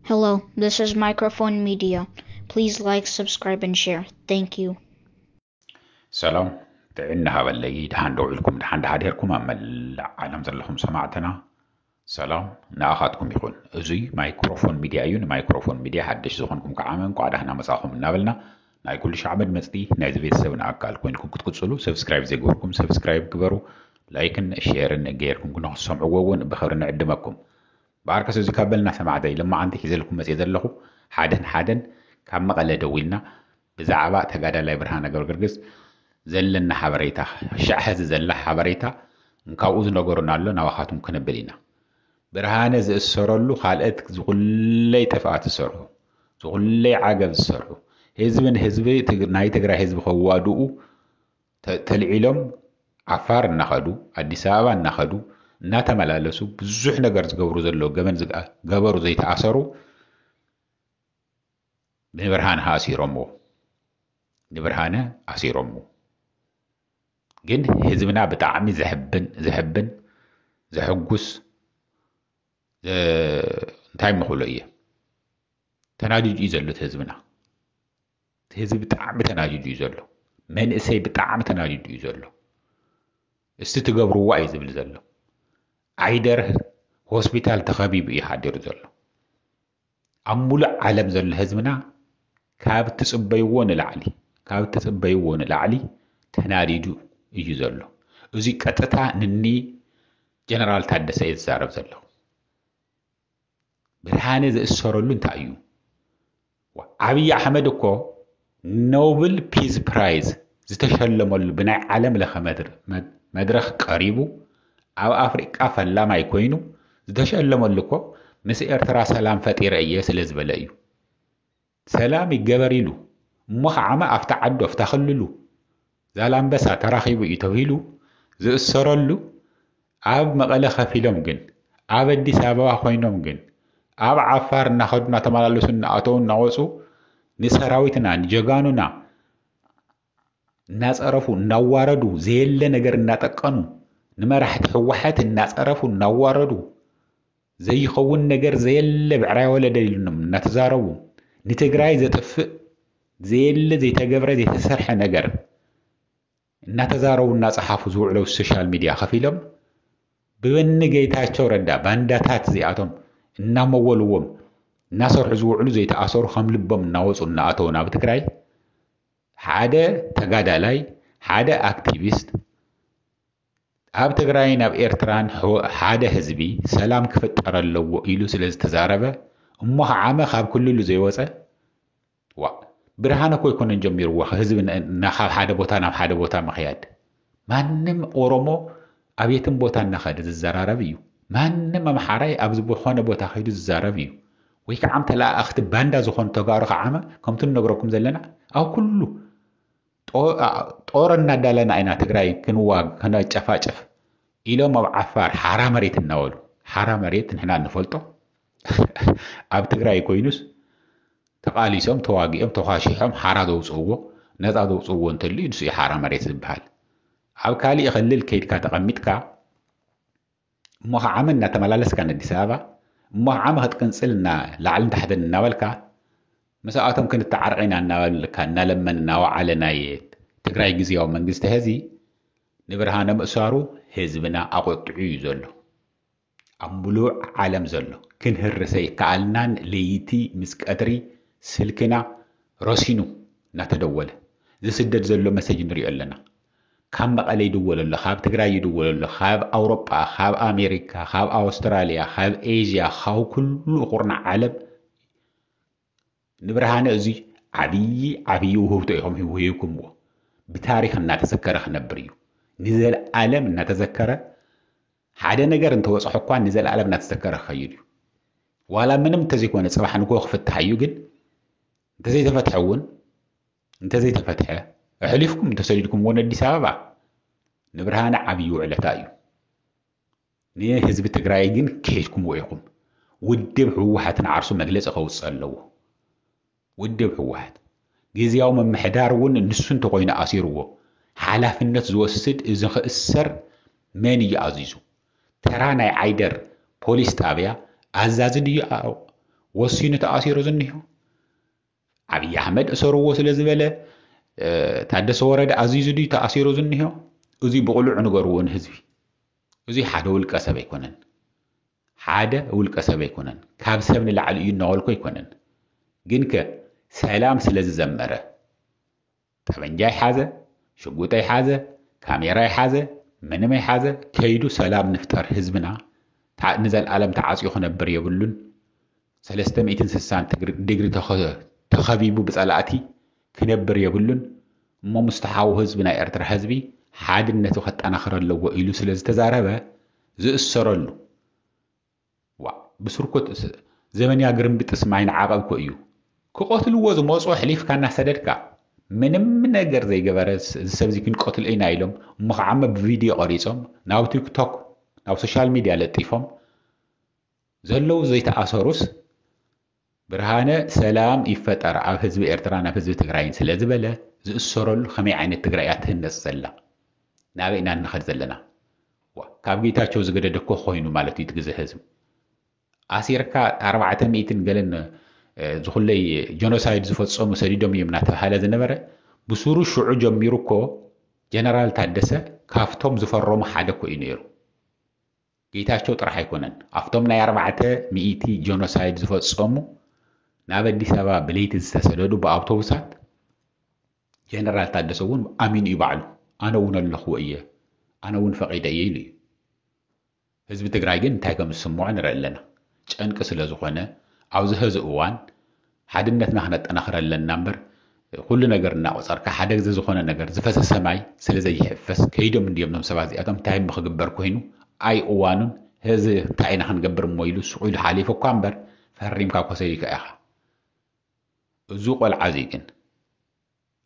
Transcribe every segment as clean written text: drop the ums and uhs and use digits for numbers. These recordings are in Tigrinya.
Hello, this is Microphone Media. Please like, subscribe, and share. Thank you. سلام تعنا هذا اللي دهندو لكم دهند هاديركم أما العالم زلهم سمعتنا سلام نأخذكم يكون زي مايكروفون ميديا أيون مايكروفون ميديا حدش زخنكم كعامن قاعد هنا مساهم نابلنا ناي كل شعب المسدي ناي زفيت سوينا أكال كوينكم كتقصلوا سبسكرايب زي جوركم سبسكرايب كبروا لايكن شيرن غيركم كنا سمعوا وون بخبرنا عدمكم بارك سوزي كابلنا سمعتي لما عندي حزلكم مسيد اللهو حادن كم قال دويلنا بزعبا تقادا لا برهانا غرغرغس زلنا حبريتا شعهز زل حبريتا نكاوز نغورنا له نواخاتم كنبلينا برهانه زسرلو خالت زغلي تفات سرو زغلي عقب سرو حزبي ناي تግራይ حزب خواادو تلعيلم عفار نخدو አዲስ አበባ نخدو እና ተመላለሱ ብዙሕ ነገር ዝገብሩ ዘለው ገመን ገበሩ ዘይተኣሰሩ ንብርሃነ ኣሲሮሞ ግን ህዝብና ብጣዕሚ ዝሕብን ዘሕጉስ እንታይ ምኽሎ እየ ተናዲጁ እዩ ዘሎ ህዝብና ህዝቢ ብጣዕሚ ተናዲጁ እዩ ዘሎ መንእሰይ ብጣዕሚ ተናዲጁ እዩ ዘሎ እስቲ ትገብርዋ እዩ ዝብል ዘሎ ዓይደር ሆስፒታል ተኸቢቡ እዩ ሓዲሩ ዘሎ ኣብ ሙሉእ ዓለም ዘሎ ህዝብና ካብ ትፅበይዎ ንላዕሊ ተናዲጁ እዩ ዘሎ እዚ ቀጥታ ንኒ ጀነራል ታደሰ እየ ዝዛረብ ዘለኹ ብርሃነ ዝእሰረሉ እንታይ እዩ ዓብይ ኣሕመድ እኮ ኖብል ፒስ ፕራይዝ ዝተሸለመሉ ብናይ ዓለም ለኸ መድረኽ ቀሪቡ ኣብ ኣፍሪቃ ፈላማይ ኮይኑ ዝተሸለመሉ እኮ ምስ ኤርትራ ሰላም ፈጢረ እየ ስለ ዝበለ እዩ ሰላም ይገበር ኢሉ እሞ ከዓመ ኣብታ ዓዱ ኣብታ ክልሉ ዛላምበሳ ተራኺቡ እዩ ተባሂሉ ዝእሰረሉ ኣብ መቐለ ከፊሎም ግን ኣብ ኣዲስ ኣበባ ኮይኖም ግን ኣብ ዓፋር እናኸዱ እናተመላለሱ እናኣተው እናወፁ ንሰራዊትና ንጀጋኑና እናፀረፉ እናዋረዱ ዘየለ ነገር እናጠቀኑ ንመራሕቲ ሕወሓት እናፀረፉ እናዋረዱ ዘይኸውን ነገር ዘየለ ብዕራይ ወለደ ኢሉንም እናተዛረቡ ንትግራይ ዘጥፍእ ዘየለ ዘይተገብረ ዘይተሰርሐ ነገር እናተዛረቡ እናፀሓፉ ዝውዕለው ሶሻል ሚድያ ከፊሎም ብበኒ ጌታቸው ረዳ ባንዳታት እዚኣቶም እናመወልዎም እናሰርሑ ዝውዕሉ ዘይተኣሰሩ ከም ልቦም እናወፁ እናኣተው ናብ ትግራይ ሓደ ተጋዳላይ ሓደ ኣክቲቪስት ኣብ ትግራይ ናብ ኤርትራን ሓደ ህዝቢ ሰላም ክፍጠር ኣለዎ ኢሉ ስለ ዝተዛረበ እሞ ከዓመ ካብ ክልሉ ዘይወፀ ብርሃነ እኮ ይኮነን ጀሚርዎ ህዝቢ ካብ ሓደ ቦታ ናብ ሓደ ቦታ ምኽያድ ማንም ኦሮሞ ኣብ የትም ቦታ እናኸደ ዝዘራረብ እዩ ማንም ኣምሓራይ ኣብ ዝኾነ ቦታ ከይዱ ዝዛረብ እዩ ወይ ከዓ ተላእኽቲ ባንዳ ዝኾኑ ተጋሩ ከዓመ ከምቲ ንነግረኩም ዘለና ኣብ ኩሉ ጦር እናዳለና ኢና ትግራይ ክንዋግ ከነጨፋጨፍ ኢሎም ኣብ ዓፋር ሓራ መሬት እናበሉ ሓራ መሬት ንሕና ንፈልጦ ኣብ ትግራይ ኮይኑስ ተቃሊሶም ተዋጊኦም ተኻሺሖም ሓራ ዘውፅዎ ነፃ ዘውፅዎ እንተልዩ ንሱ ሓራ መሬት ዝበሃል ኣብ ካሊእ ክልል ከይድካ ተቐሚጥካ እሞ ከዓመ እናተመላለስካ ንኣዲስ ኣበባ እሞ ከዓመ ክትቅንፅል ላዕልን ታሕትን እናበልካ ምስኣቶም ክንተዓርቂና እናበልካ እናለመን እናወዓለ ናይ ትግራይ ግዝያዊ መንግስቲ ሕዚ ንብርሃነ ምእሳሩ ህዝብና ኣቆጥዑ እዩ ዘሎ ኣብ ሙሉእ ዓለም ዘሎ ክንህርሰ ይከኣልናን ለይቲ ምስ ቀትሪ ስልክና ረሲኑ እናተደወለ ዝስደድ ዘሎ መሰጅ ንሪኦ ኣለና ካብ መቐለ ይድወል ኣሎ ካብ ትግራይ ይድወል ኣሎ ካብ ኣውሮጳ ካብ ኣሜሪካ ካብ ኣውስትራልያ ካብ ኤዥያ ካብ ኩሉ ቁርናዕ ዓለም ንብርሃነ እዚ ዓብይ ውህብቶ ኢኹም ሂብኩምዎ ብታሪክ እናተዘከረ ክነብር እዩ ንዘለዓለም እናተዘከረ ሓደ ነገር እንተወፅሖ እኳ ንዘለዓለም እናተዘከረ ክኸይድ እዩ ዋላ ምንም እንተዘይኮነ ፅባሕ ንጎ ክፍትሕ እዩ ግን እንተዘይተፈትሐ እውን እንተዘይተፈትሐ ኣሕሊፍኩም እንተሰዲድኩምዎ ንኣዲስ ኣበባ ንብርሃነ ዓብይ ውዕለታ እዩ ንህዝቢ ትግራይ ግን ከይድኩምዎ ኢኹም ውድብ ሕወሓትን ዓርሱ መግለፂ ከውፅእ ኣለዎ ውድብ ሕወሓት ግዝያዊ መምሕዳር እውን ንሱ እንተኮይኑ ኣሲርዎ ሓላፍነት ዝወስድ እዚ ክእሰር መን እዩ ኣዚዙ ተራ ናይ ዓይደር ፖሊስ ጣብያ ኣዛዚ ድዩ ወሲኑ ተኣሲሩ ዝኒሆ ዓብይ ኣሕመድ እሰርዎ ስለ ዝበለ ታደሰ ወረደ ኣዚዙ ድዩ ተኣሲሩ ዝኒሆ እዚ ብቕሉዕ ንገርዎ ንህዝቢ እዚ ሓደ ውልቀ ሰብ ኣይኮነን ሓደ ውልቀ ሰብ ኣይኮነን ካብ ሰብ ንላዕሊ እዩ እናበልኮ ኣይኮነን ግን ከ ሰላም ስለ ዝዘመረ ጠበንጃ ይሓዘ ሽጉጥ ይሓዘ ካሜራ ይሓዘ ምንም ይሓዘ ከይዱ ሰላም ንፍጠር ህዝብና ንዘለዓለም ተዓፅዮ ክነብር የብሉን 360 ዲግሪ ተኸቢቡ ብፀላእቲ ክነብር የብሉን እሞ ሙስተሓዊ ህዝቢ ናይ ኤርትራ ህዝቢ ሓድነቱ ከጠናኽር ኣለዎ ኢሉ ስለ ዝተዛረበ ዝእሰረሉ ብስርኮት ዘመንያ ግርምብጥስ ማይን ዓቐብኮ እዩ ክቆትልዎ ዝመፁ ሕሊፍካ እናሰደድካ ምንም ነገር ዘይገበረ ሰብዚ ክንቆትል ኢና ኢሎም እሞ ከዓመ ብቪድዮ ቀሪፆም ናብ ቲክቶክ ናብ ሶሻል ሚድያ ለጢፎም ዘለው ዘይተኣሰሩስ ብርሃነ ሰላም ይፈጠር ኣብ ህዝቢ ኤርትራ ናብ ህዝቢ ትግራይን ስለ ዝበለ ዝእሰረሉ ከመይ ዓይነት ትግራይ ትህነፅ ዘላ ናበይና ንኸድ ዘለና ካብ ጌታቸው ዝገደደኮ ኮይኑ ማለት እዩ ትግዜ ህዝቢ ኣሲርካ 400 ገለን ዝኹለይ ጀኖሳይድ ዝፈጸሙ ሰዲዶም እዮም እናተባሃለ ዝነበረ ብሱሩ ሽዑ ጀሚሩ እኮ ጀነራል ታደሰ ካፍቶም ዝፈረሙ ሓደ እኮ እዩ ነይሩ ጌታቸው ጥራሕ ኣይኮነን ኣብቶም ናይ 400 ጀኖሳይድ ዝፈጸሙ ናብ ኣዲስ ኣበባ ብለይቲ ዝተሰደዱ ብኣውቶቡሳት ጀነራል ታደሰ እውን ኣሚን እዩ ባዕሉ ኣነ እውን ኣለኹ እየ ኣነ እውን ፈቒደ እየ ኢሉ እዩ ህዝቢ ትግራይ ግን እንታይ ከም ዝስምዖ ንርኢ ኣለና ጨንቂ ስለ ዝኾነ ኣብዚ ሕዚ እዋን ሓድነትና ክነጠናኽር ኣለና እምበር ኩሉ ነገር እናቆፀርካ ሓደ ግዜ ዝኾነ ነገር ዝፈሰሰ ማይ ስለ ዘይሕፈስ ከይዶም እንዲዮም ኖም ሰባት እዚኣቶም እንታይ ክግበር ኮይኑ ኣይ እዋኑን ሕዚ እንታይ ኢና ክንገብር እሞ ኢሉ ስዑ ኢሉ ሓሊፉ እኳ እምበር ፈሪምካ ኮሰይካ ኢኻ እዚ ቆልዓ እዚ ግን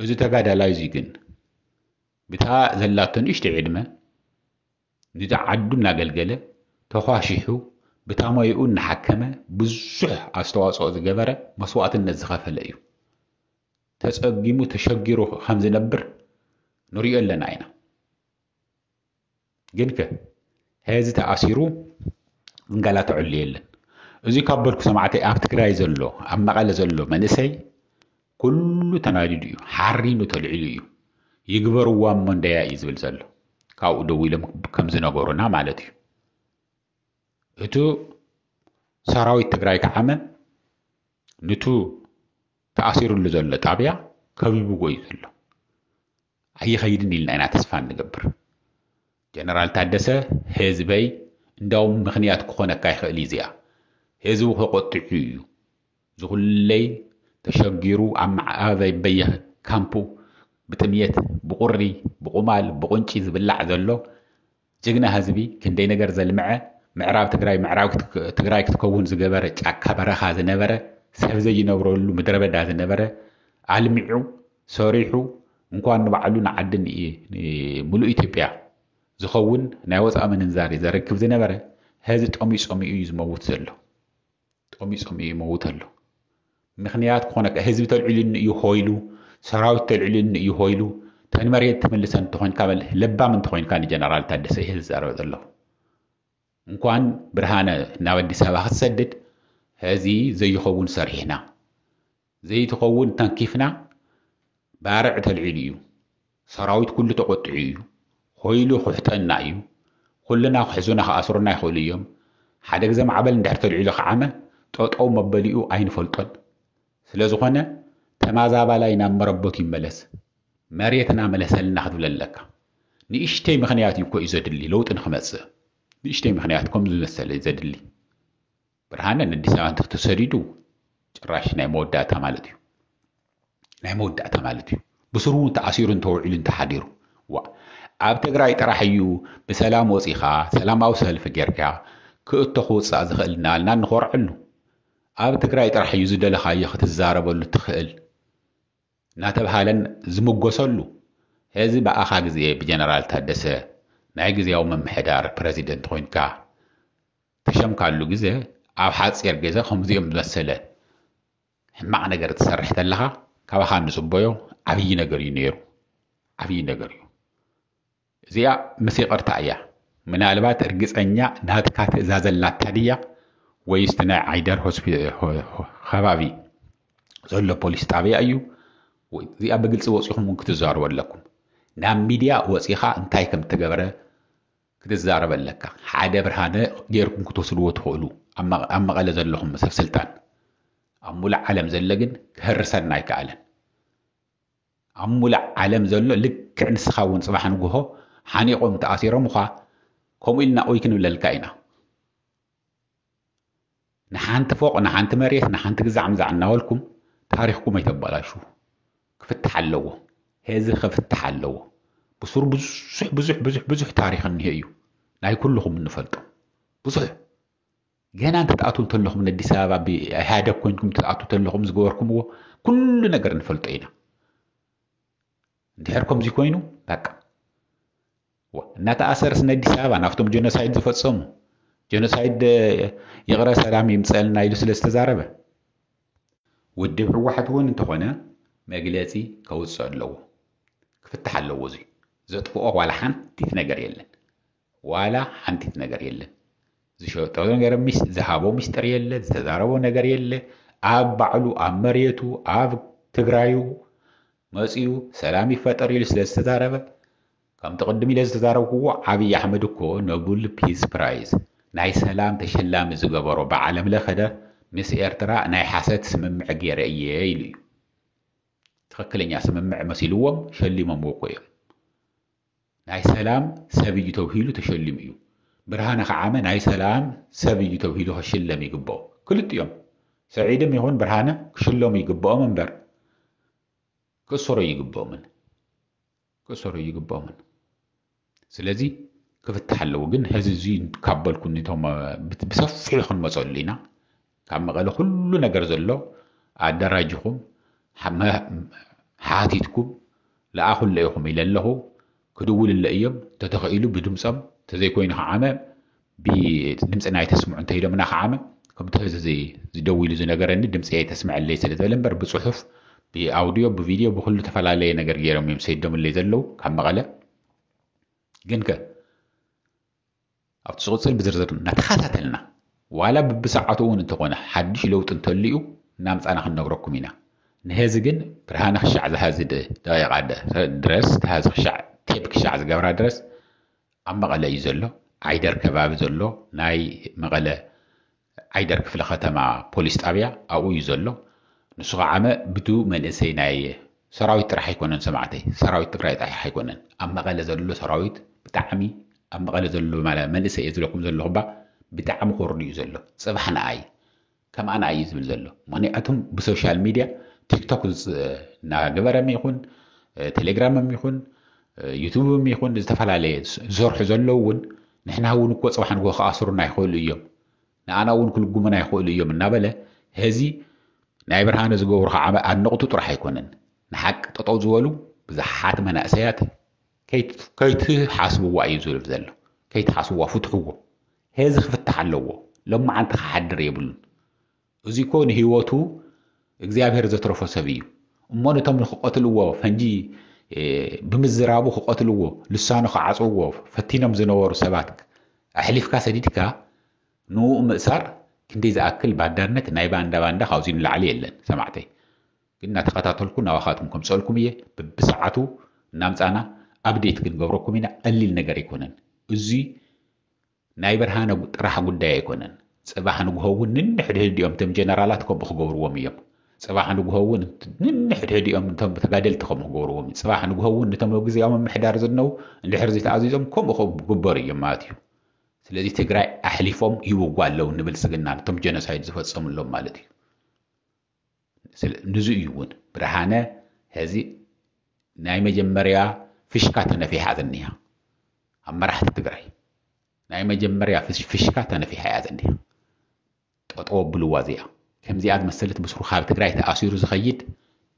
እዚ ተጋዳላይ እዚ ግን ብታ ዘላቶ ንእሽተይ ዕድመ ንዛ ዓዱ እናገልገለ ተኳሽሑ ብታ ሞይኡ እናሓከመ ብዙሕ ኣስተዋፅኦ ዝገበረ መስዋዕትነት ዝኸፈለ እዩ ተፀጊሙ ተሸጊሩ ከም ዝነብር ንሪኦ ኣለና ኢና ግን ከ ሕዚ ተኣሲሩ እንገላትዐሉ የለን እዚ ካብ በልኩ ሰማዕተይ ኣብ ትግራይ ዘሎ ኣብ መቐለ ዘሎ መንእሰይ ኩሉ ተናዲዱ እዩ ሓሪኑ ተልዒሉ እዩ ይግበርዋ እሞ እንደያ እዩ ዝብል ዘሎ ካብኡ ደው ኢሎም ከም ዝነገሩና ማለት እዩ እቱ ሰራዊት ትግራይ ከዓመ ንቱ ተኣሲሩሉ ዘሎ ጣብያ ከቢብዎ እዩ ዘሎ ኣይኸይድን ኢልና ኢና ተስፋ ንገብር ጀነራል ታደሰ ህዝበይ እንዳውም ምክንያት ክኾነካ ይኽእል እዚኣ ህዝቡ ክቆጥዑ እዩ ዝኹለይ ተሸጊሩ ኣብ ማዕበይ በየ ካምፑ ብጥምየት ብቁሪ ብቁማል ብቁንጪ ዝብላዕ ዘሎ ጅግና ህዝቢ ክንደይ ነገር ዘልምዐ ምዕራብ ትግራይ ክትከውን ዝገበረ ጫካ በረኻ ዝነበረ ሰብ ዘይነብረሉ ምድረ በዳ ዝነበረ ኣልሚዑ ሰሪሑ እንኳን ንባዕሉ ንዓድን ሙሉእ ኢትዮጵያ ዝኸውን ናይ ወፃኢ ምንዛሬ ዘረክብ ዝነበረ ህዚ ጠሚፆም እዩ ዝመውት ዘሎ ጠሚፆም እዩ ይመውት ኣሎ ምክንያት ክኾነካ ህዝቢ ተልዕሉኒ እዩ ሆይሉ ሰራዊት ተልዕሉኒ እዩ ሆይሉ ተንመሬት ትምልሰን እንተኮይንካ ለባም እንተኮይንካ ንጀነራል ታደሰ ይህ ዝዛረብ ዘለኹ እንኳን ብርሃነ ናብ ኣዲስ ኣበባ ክትሰድድ ህዚ ዘይኸውን ሰሪሕና ዘይትኸውን ተንኪፍና ባርዕ ተልዒሉ እዩ ሰራዊት ኩሉ ተቆጥዑ እዩ ሆይሉ ክሕጠና እዩ ኩልና ክሕዙና ክኣስሩና ይኽእሉ እዮም ሓደ ግዜ ማዕበል እንድሕር ተልዒሉ ከዓመ ጠጠው መበሊኡ ኣይንፈልጦን ስለ ዝኾነ ተማዛባላይ ናብ መረቦት ይመለስ መሬትና መለሰልና ክትብል ኣለካ ንእሽተይ ምክንያት እዩ እኮ እዩ ዘድሊ ለውጢ ንክመፅእ ንእሽተይ ምክንያት ከምዚ ዝመሰለ እዩ ዘድሊ ብርሃነ ንኣዲስ ኣበባ እንትተሰዲዱ ጭራሽ ናይ መወዳእታ ማለት እዩ ናይ መወዳእታ ማለት እዩ ብስሩ ተኣሲሩ እንተውዒሉ እንተሓዲሩ ኣብ ትግራይ ጥራሕ እዩ ብሰላም ወፂኻ ሰላማዊ ሰልፊ ጌርካ ክእቶ ክውፃእ ዝኽእልና ኢልና ንኮርዐሉ ኣብ ትግራይ ጥራሕ እዩ ዝደለኻዮ ክትዛረበሉ ትኽእል እናተባሃለን ዝምጎሰሉ ሕዚ በኣኻ ግዜ ብጀነራል ታደሰ ናይ ግዜያዊ መምሕዳር ፕረዚደንት ኮይንካ ተሸምካሉ ግዜ ኣብ ሓፂር ግዜ ከምዚኦም ዝመሰለ ሕማቕ ነገር ትሰርሕ ተለኻ ካባኻ ንፅበዮ ዓብይ ነገር እዩ ነይሩ ዓብይ ነገር እዩ እዚኣ ምስ ይቕርታ እያ ምናልባት እርግፀኛ ናትካ ትእዛዘላታ ድያ ويستنا عيدر خبابي زول بوليس طابيا أيو وذي أبقل سوصيهم ممكن تزاروا لكم نام ميديا وصيخا انتاي كم تجبره كتزارب لك حدا برهانه غيركم كتوصلوا تخولوا أما قال زلهم مسف سلطان أمول عالم زلقن كهرسنا يكالن أمول عالم زل لك نسخاون صباح نقوله حاني قوم تأثير مخا كم إلنا أويكن ولا الكائنة نحن تفوق نحن تمريث نحن تجزع مزعنا ولكم تاريخكم ما يتبلا شو كفتح اللوه هذا خفتح اللوه بصور بزح تاريخ النهائي لا كلهم من نفلتهم بصح جينا أنت تأتون تلهم من الدسابة بهذا كونكم تأتون تلهم زجوركم كل نجار نفلتينا دهركم زي كوينو بك نتأثر سنة الدسابة نفتم جنسايد زفتسمو جنسايد يغرى سلام يمسألنا يدوس الاستزاربة والدبر واحد هون انت هنا مجلسي كوسع اللو كفتح اللو زي زطفوه ولا حنتي تنجر يلن ولا حنتي تنجر يلن زي شو تقول نجار مش ذهبوا مستر يلن تزاربوا نجر يلن أب بعلو أمريتو أب تجرايو مسيو سلامي فتر يلس الاستزاربة كم تقدمي الاستزاربة عبي أحمد كو نوبل بيس برايز ناي سلام تشلام زجبرو بعالم لخده مس إرترا ناي حسد سممع غير أيلي تخكلني سممع مسيلوم شلي مموقيم ناي سلام سبي توهيلو تشلميو برهان خعامة ناي سلام سبي توهيلو هشلم يقبو كل يوم سعيد ميهون برهانه شلم يقبو من بر كسر يقبو من سلازي كفتح اللو جن هذا زين كابل كنتهم بسفح خن مسؤولينا كم قالوا كل نجار زلوا أدراجهم حاتيتكم لا أخل لهم إلا الله كدول الأيام تتخيلوا بدم سام تزيكوين عامة بدم سنة تسمع أنت إذا مناخ عامة كم تهز زي دويل زي نجارني دم سنة تسمع اللي سلسلة بر بصحف بأوديو بفيديو بكل تفعل عليه نجار جيرهم يمسيد دم اللي زلوا كم قاله جنك أتصل بزرزر نتخاذت لنا ولا بساعتون انتقونا حدش لو تنتليو نامت أنا خلنا نقرأكم هنا نهزجن برهان خشع هذا ده يقعد درس هذا خشع تبك خشع جبر درس أما قال يزله عيدر كباب زله ناي مقالة عيدر كفل ختمة بوليس أبيع أو يزله نسخة عامة بدو من إنسان ناي سراويت راح يكونن سمعتي سراويت راح يكونن أما قال زله سراويت بتعمي أما قال زله ماله من إنسان يزلكم زله بقى بتعم خورني يزله صباحنا أي كم أنا عايز بالزله ماني أتهم بسوشيال ميديا تيك توك ناجبر ميخون تليجرام ميخون يوتيوب ميخون استفعل عليه زور حزله ون نحن هون كوت صباح نقول خاصرنا يخول اليوم أنا هون كل جمنا يخول اليوم النبلة هذه نايبر هان زجور خا النقطة راح يكونن نحك تطوزولو بزحات من أسيات كي تحاسبوا وعي زول بزله كي تحاسبوا فتحوه هذا خفتح اللوه لما عند حد يبلون إذا كون هيوتو እግዚአብሔር ዘትረፈ ሰብዩ እሞን እቶም ንኽቆትልዎ ፈንጂ ብምዝራቡ ክቆትልዎ ልሳኑ ክዓጽውዎ ፈቲኖም ዝነበሩ ሰባት ኣሕሊፍካ ሰዲድካ ንኡ ምእሳር ክንደይ ዝኣክል ባዳርነት ናይ ባንዳ ካብዚ ንላዕሊ የለን ሰማዕተይ ግን እናተኸታተልኩ ናባኻትኩም ከምፅአልኩም እየ ብሰዓቱ እናምፃና ኣብዴት ክንገብረኩም ኢና ቀሊል ነገር ኣይኮነን እዚ ናይ ብርሃነ ጥራሕ ጉዳይ ኣይኮነን ጽባሕ ንግሆውን ንሕድሕድ እዮም ተም ጀነራላት ከም ክገብርዎም እዮም صباح نجهون نحديهم نتم بتقادل تخم جوروهم صباح نجهون نتم وجزيهم محدار زنو اللي حرزت عزيزهم كم أخو جباري ماتيو سلذي تجرى أحلفهم يوقع لو نبل سجنا نتم جنسايد زفت صم لهم مالتي نزويون برهانة هذه نايمة جمريا فشكاتنا في هذا النها أما راح تجرى نايمة جمريا فشكاتنا في هذا النها تطوب بالوازية كم زياد مسألة بسرو خاب تقرأي تأثير زخيد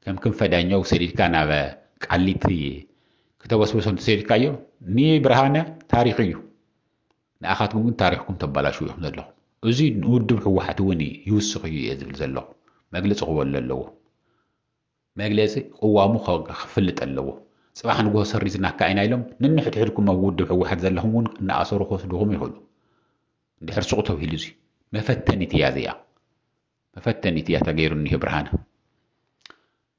كم فدانيو سيريد كان على قليتي كتوسوسون سيريد كايو ني برهانة تاريخيو نأخذكم تاريخكم تبلا شو يحمد الله أزيد نود هو حتوني يوسخي يزبل زلوا مجلس هو اللو مجلس هو مخ خفلت اللو صباح نقول سريزنا كائن علم ننحت حركم موجود هو حد زلهم نأثر خوص دوهم يقولوا ده حرصقته هيلزي مفتني تيازيا مفتني تيا تغيرني برهانه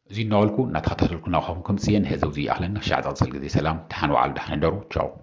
زي نقولكم نتحدث لكم ناخذكم سين هذا وزي أهلنا شعب صلى الله عليه وسلم تحنوا على دحنا درو تشاو